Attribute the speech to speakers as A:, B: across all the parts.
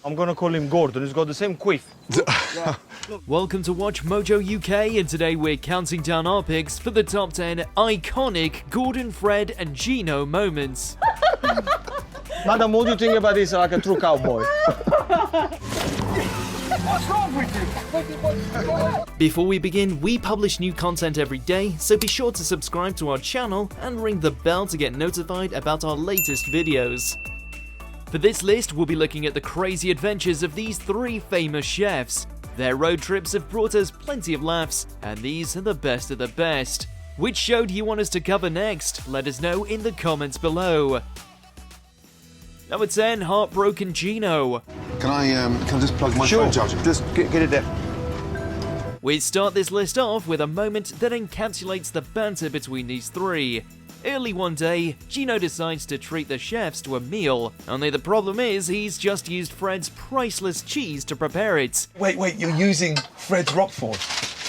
A: I'm gonna call him Gordon. He's got the same quiff.
B: Welcome to WatchMojo UK, and today we're counting down our picks for the top 10 iconic Gordon, Fred and Gino moments.
A: Madam, what do you think about this like a true cowboy?
C: What's wrong with you?
B: Before we begin, we publish new content every day, so be sure to subscribe to our channel and ring the bell to get notified about our latest videos. For this list, we'll be looking at the crazy adventures of these three famous chefs. Their road trips have brought us plenty of laughs, and these are the best of the best. Which show do you want us to cover next? Let us know in the comments below. Number 10, Heartbroken Gino.
D: Can I just plug my phone charger?
A: Just get it there.
B: We start this list off with a moment that encapsulates the banter between these three. Early one day, Gino decides to treat the chefs to a meal, only the problem is he's just used Fred's priceless cheese to prepare it.
D: Wait, you're using Fred's Roquefort?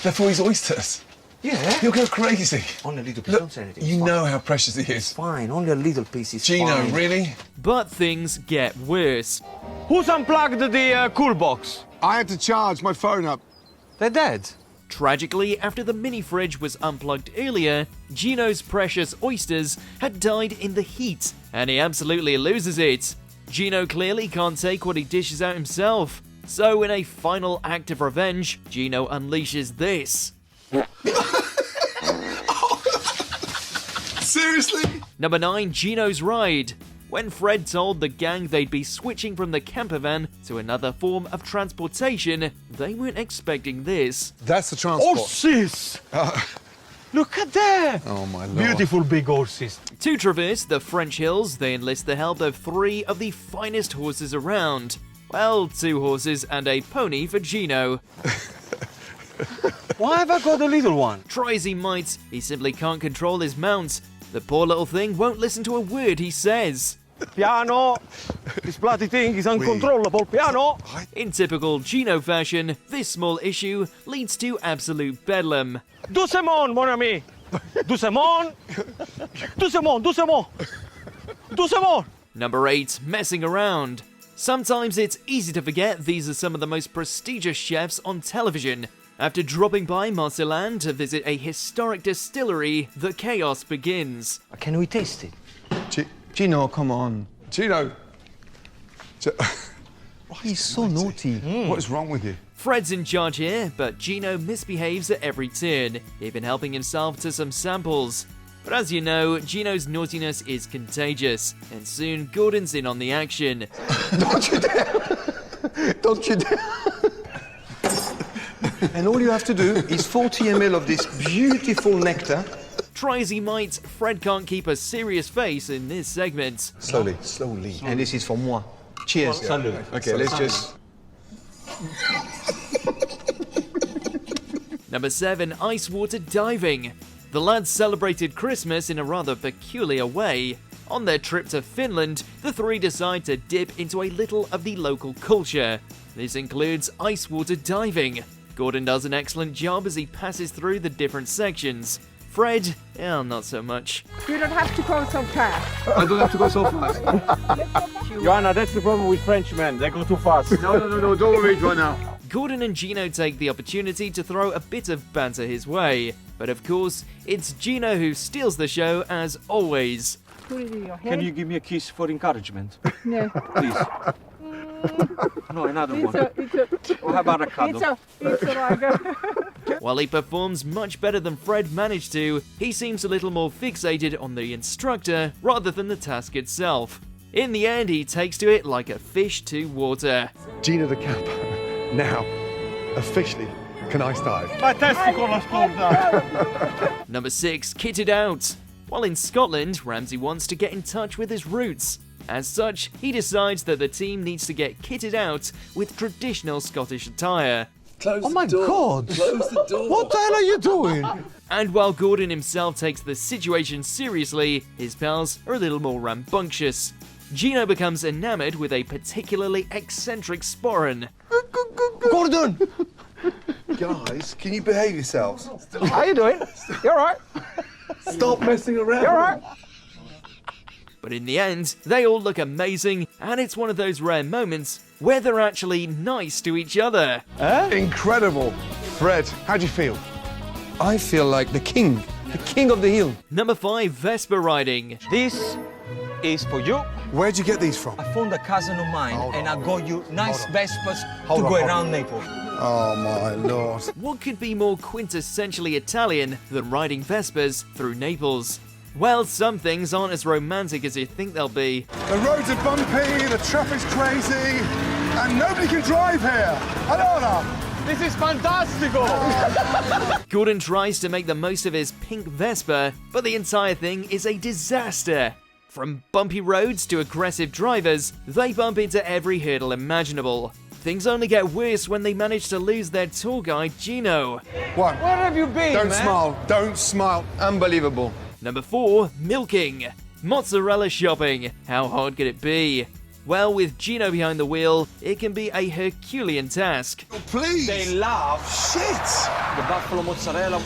D: They're for his oysters?
E: Yeah.
D: You'll go crazy.
E: Only a little piece,
D: Look,
E: don't say anything.
D: you know how precious he is.
E: Fine, only a little piece is
D: Gino,
E: fine.
D: really?
B: But things get worse.
A: Who's unplugged the cool box?
D: I had to charge my phone up.
A: They're dead.
B: Tragically, after the mini fridge was unplugged earlier, Gino's precious oysters had died in the heat, and he absolutely loses it. Gino clearly can't take what he dishes out himself, so in a final act of revenge, Gino unleashes this.
D: Seriously?
B: Number 9, Gino's ride. When Fred told the gang they'd be switching from the camper van to another form of transportation, they weren't expecting this.
D: That's the transport.
A: Horses! Look at that!
D: Oh, my Lord.
A: Beautiful big horses.
B: To traverse the French hills, they enlist the help of 3 of the finest horses around. Well, 2 horses and a pony for Gino.
A: Why have I got a little one?
B: Try as he might, he simply can't control his mount. The poor little thing won't listen to a word he says.
A: Piano! This bloody thing is uncontrollable. Piano!
B: In typical Gino fashion, this small issue leads to absolute bedlam.
A: Doucement, mon ami! Doucement! Doucement, doucement! Doucement!
B: Number 8, messing around. Sometimes it's easy to forget these are some of the most prestigious chefs on television. After dropping by Mozzarella to visit a historic distillery, the chaos begins.
E: Can we taste it?
A: Gino, come on.
D: Gino.
E: He's so naughty.
D: What is wrong with you?
B: Fred's in charge here, but Gino misbehaves at every turn, even helping himself to some samples. But as you know, Gino's naughtiness is contagious, and soon Gordon's in on the action.
D: Don't you dare! Don't you dare!
E: And all you have to do is 40 ml of this beautiful nectar.
B: Try as he might, Fred can't keep a serious face in this segment.
D: Slowly.
E: And this is for moi. Cheers.
A: Salud.
D: Okay, let's just...
B: Number 7, ice water diving. The lads celebrated Christmas in a rather peculiar way. On their trip to Finland, the 3 decide to dip into a little of the local culture. This includes ice water diving. Gordon does an excellent job as he passes through the different sections. Fred, not so much.
F: You don't have to go so fast.
D: I don't have to go so fast.
A: Joanna, that's the problem with Frenchmen. They go too fast.
D: No, don't worry right now.
B: Gordon and Gino take the opportunity to throw a bit of banter his way. But of course, it's Gino who steals the show as always.
F: Put it in your head.
A: Can you give me a kiss for encouragement?
F: No.
A: Please. No, another one.
F: It's
A: How about a cuddle?
F: it's a like
B: While he performs much better than Fred managed to, he seems a little more fixated on the instructor rather than the task itself. In the end, he takes to it like a fish to water.
G: Gino the camper. Now, officially, can ice dive?
A: My testicle has pulled out.
B: Number 6, kitted out. While in Scotland, Ramsay wants to get in touch with his roots. As such, he decides that the team needs to get kitted out with traditional Scottish attire.
D: Close
A: Oh my God!
D: Close the door.
A: What the hell are you doing?
B: And while Gordon himself takes the situation seriously, his pals are a little more rambunctious. Gino becomes enamored with a particularly eccentric sporran.
A: Gordon!
D: Guys, can you behave yourselves?
A: How you doing? You alright?
D: Stop messing around.
A: You alright?
B: But in the end, they all look amazing, and it's one of those rare moments where they're actually nice to each other.
G: Incredible. Fred, how do you feel?
E: I feel like the king of the hill.
B: Number 5, Vesper riding.
A: This is for you.
G: Where'd you get these from?
D: I found a cousin of mine,
G: Hold
D: and
G: on.
D: I got you nice Vespers to
G: Hold on,
D: go
G: hold
D: around
G: on.
D: Naples.
G: Oh, my Lord.
B: What could be more quintessentially Italian than riding Vespers through Naples? Well, some things aren't as romantic as you think they'll be.
G: The roads are bumpy, the traffic's crazy, and nobody can drive here. Allora.
A: This is fantastico.
B: Gordon tries to make the most of his pink Vespa, but the entire thing is a disaster. From bumpy roads to aggressive drivers, they bump into every hurdle imaginable. Things only get worse when they manage to lose their tour guide, Gino.
G: One.
A: Where have you been,
G: Don't
A: man?
G: smile. Don't smile.
E: Unbelievable.
B: Number 4, milking. Mozzarella shopping. How hard could it be? Well, with Gino behind the wheel, it can be a Herculean task.
G: Oh, please.
A: They love
G: Shit.
A: the buffalo mozzarella.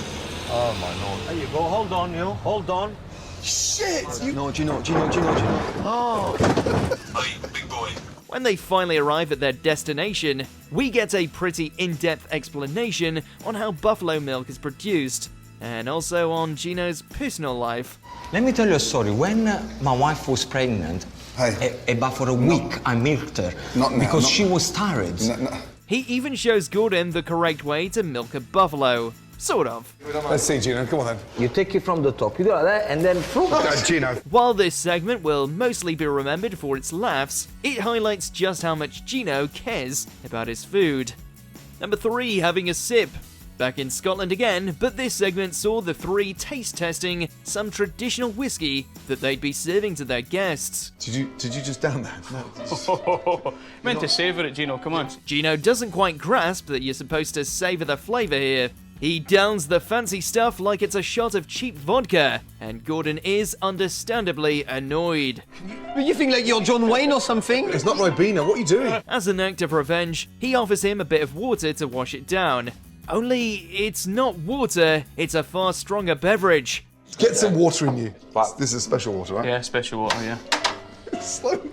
A: Oh my lord. There you go. Hold on, you. Hold on.
G: Shit. You...
E: No, Gino.
B: When they finally arrive at their destination, we get a pretty in-depth explanation on how buffalo milk is produced, and also on Gino's personal life.
D: Let me tell you a story. When my wife was pregnant,
G: Hey.
D: about for a week, I milked her
G: Not now,
D: because
G: not
D: she
G: now.
D: was tired.
G: No.
B: He even shows Gordon the correct way to milk a buffalo. Sort of.
G: Let's see, Gino. Come on, then.
A: You take it from the top. You do like that, and then through.
G: Gino.
B: While this segment will mostly be remembered for its laughs, it highlights just how much Gino cares about his food. Number 3, having a sip. Back in Scotland again, but this segment saw the 3 taste testing some traditional whiskey that they'd be serving to their guests.
G: Did you just down that? No.
H: Meant to savour it, Gino, come on.
B: Gino doesn't quite grasp that you're supposed to savour the flavour here. He downs the fancy stuff like it's a shot of cheap vodka, and Gordon is understandably annoyed.
E: You think like you're John Wayne or something?
G: It's not Ribena. What are you doing?
B: As an act of revenge, he offers him a bit of water to wash it down. Only, it's not water, it's a far stronger beverage.
G: Get some water in you. This is special water, right?
H: Yeah, special water, yeah.
G: Slowly.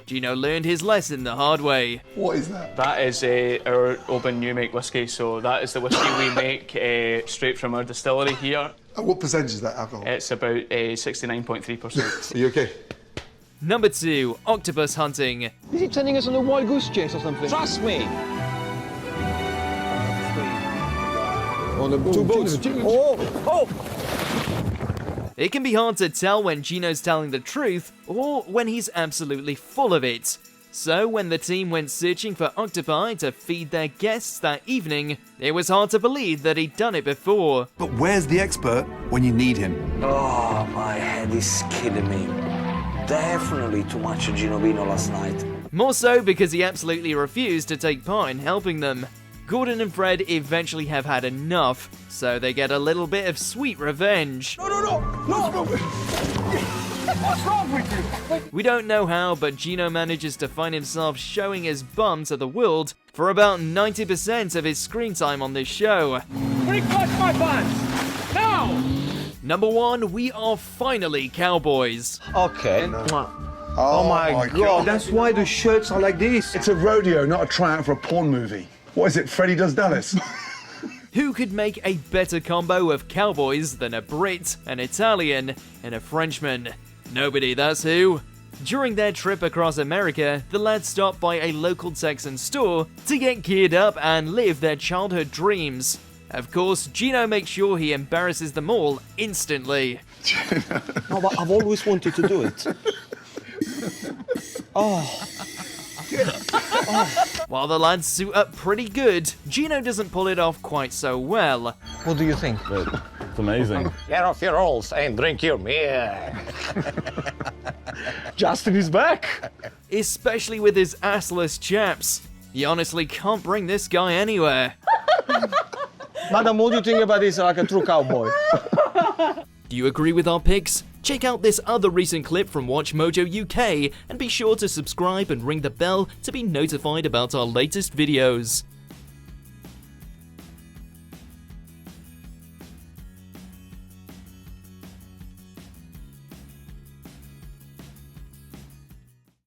B: Gino learned his lesson the hard way.
G: What is that?
H: That is our Oban New Make whiskey, so that is the whiskey we make straight from our distillery here.
G: And what percentage is that alcohol?
H: It's about 69.3%.
G: Are you okay?
B: Number 2, octopus hunting.
A: Is he sending us on a wild goose chase or something? Trust me.
G: On the two boats.
A: Oh!
B: It can be hard to tell when Gino's telling the truth or when he's absolutely full of it. So when the team went searching for octopi to feed their guests that evening, it was hard to believe that he'd done it before.
I: But where's the expert when you need him?
J: Oh, my head is killing me. Definitely too much Gino Vino last night.
B: More so because he absolutely refused to take part in helping them. Gordon and Fred eventually have had enough, so they get a little bit of sweet revenge.
C: No! What's wrong with you?
B: We don't know how, but Gino manages to find himself showing his bum to the world for about 90% of his screen time on this show.
C: Reflush my pants! Now!
B: Number 1, we are finally Cowboys.
A: Okay.
G: Oh my God.
E: That's why the shirts are like this.
G: It's a rodeo, not a tryout for a porn movie. What is it, Freddy Does Dallas?
B: Who could make a better combo of cowboys than a Brit, an Italian, and a Frenchman? Nobody, that's who. During their trip across America, the lads stop by a local Texan store to get geared up and live their childhood dreams. Of course, Gino makes sure he embarrasses them all instantly.
E: No, but I've always wanted to do it.
B: While the lads suit up pretty good, Gino doesn't pull it off quite so well.
A: What do you think?
K: It's amazing.
A: Get off your rolls and drink your beer.
K: Justin is back.
B: Especially with his assless chaps. You honestly can't bring this guy anywhere.
A: Madam, what do you think about this like a true cowboy?
B: Do you agree with our picks? Check out this other recent clip from WatchMojo UK and be sure to subscribe and ring the bell to be notified about our latest videos.